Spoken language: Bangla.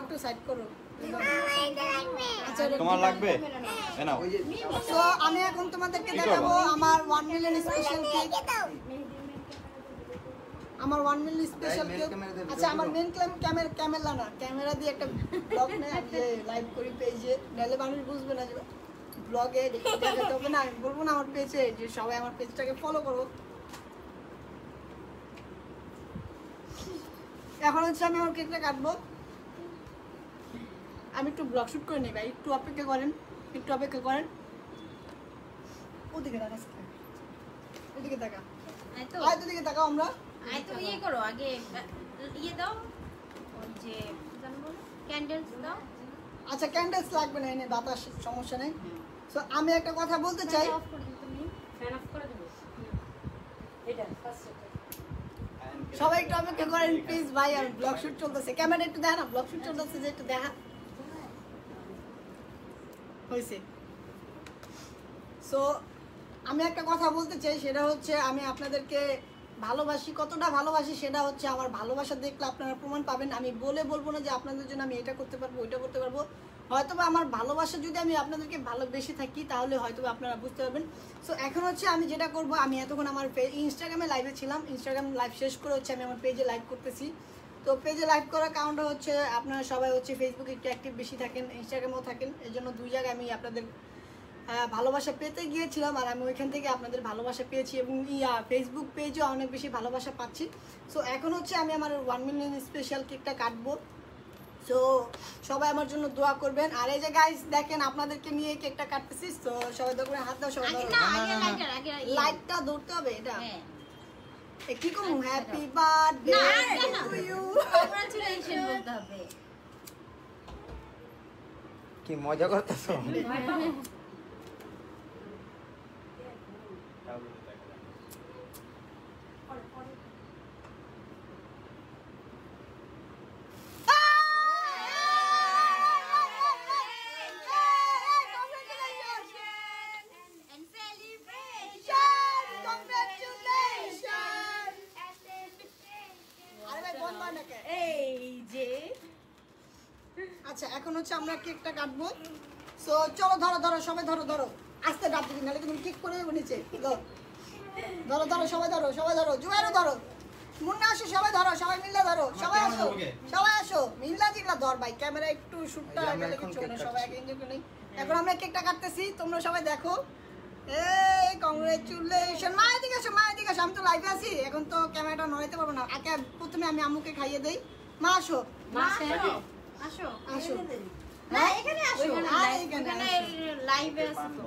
একটু সাইড করো। তোমার লাগবে? নাও। সো আমি এখন তোমাদেরকে দেখাবো আমার 1 মিলিয়ন স্পেশাল কেক। আমার 1 মিলিয়ন স্পেশাল কেক। আচ্ছা আমার মেন ক্যামেরা না, ক্যামেরা দিয়ে একটা ব্লগ নেই আমি লাইভ করি পেজে, নাহলে মানুষ বুঝবে না যে ব্লগে দেখাতে হবে না। আমি বলবো না আমার পেজে যে সবাই আমার পেজটাকে ফলো করো। এখন হচ্ছে আমি আমার কেকটা কাটবো। আমি একটু ব্লগ শুট করে নিই ভাই, একটু অপেক্ষা করেন। ওদিকে দেখা, ওদিকে দেখা, ওদিকে তাকাও। আমরা ইয়ে করো আগে, ইয়ে দাও, ওই যে ক্যান্ডেলস দাও। আচ্ছা ক্যান্ডেলস লাগবে না, এনে বাতাস সমস্যা নেই। সো আমি একটা কথা বলতে চাই, সবাই একটু অপেক্ষা করেন প্লিজ ভাই। আর ব্লগ শুট চলতেছে, ক্যামেরা একটু দেখা না, ব্লগ শুট চলতেছে যে একটু দেখা হয়েছে। সো আমি একটা কথা বলতে চাই, সেটা হচ্ছে আমি আপনাদেরকে ভালোবাসি। কতটা ভালোবাসি সেটা হচ্ছে আমার ভালোবাসা দেখলে আপনারা প্রমাণ পাবেন। আমি বলবো না যে আপনাদের জন্য আমি এটা করতে পারবো ওইটা করতে পারবো। হয়তোবা আমার ভালোবাসা যদি আমি আপনাদেরকে ভালোবেসে থাকি তাহলে হয়তোবা আপনারা বুঝতে পারবেন। সো এখন হচ্ছে আমি যেটা করব, আমি এতক্ষণ আমার ইনস্টাগ্রামে লাইভে ছিলাম, ইনস্টাগ্রাম লাইভ শেষ করে হচ্ছে আমি আমার পেজে লাইভ করতেছি। তো পেজে লাইভ করার কারণটা হচ্ছে আপনারা সবাই হচ্ছে ফেসবুকে একটু অ্যাক্টিভ বেশি থাকেন, ইনস্টাগ্রামেও থাকেন, এই জন্য দুই জায়গায় আমি আপনাদের ভালোবাসা পেতে গিয়েছিলাম। আর আমি ওইখান থেকে আপনাদের ভালোবাসা পেয়েছি এবং ফেসবুক পেজেও অনেক বেশি ভালোবাসা পাচ্ছি। সো এখন হচ্ছে আমি আমার 1 মিলিয়ন স্পেশাল কেকটা কাটবো। সো সবাই আমার জন্য দোয়া করবেন। আর এই যে গাইস দেখেন আপনাদেরকে নিয়ে কেকটা কাটতেছি। তো সবাই দেখবেন, হাত দাও, সবাই লাইটটা ধরতে হবে। এটা কি করবো? Happy birthday to you, congratulation বলতে হবে। কি মজা করতেছো? আচ্ছা এখন হচ্ছে আমরা কেকটা কাটবো। সো চলো ধরো সবাই ধরো আস্তে ডাব দিবি, নাহলে তুমি কেক করে নিচে। ধরো সবাই ধরো জুয়ারও ধরো, মুন্না আসো, সবাই ধরো, সবাই মিল্লা ধরো, সবাই আসো মিল্লা জিল্লা ধর ভাই। ক্যামেরা একটু শুটটা গেলে কিছু না, সবাই আগে এনজয় করে। এখন আমরা কেকটা কাটতেছি, তোমরা সবাই দেখো। এই কংগ্রাচুলেশন। মা এদিকে আসো, আমি তো লাইভে আছি, এখন তো ক্যামেরাটা নড়াইতে পারবো না। আগে প্রথমে আমি আম্মুকে খাইয়ে দেই। মা আসো, আসো আসো না, এখানে আসো, এখানে লাইভে আছে তো।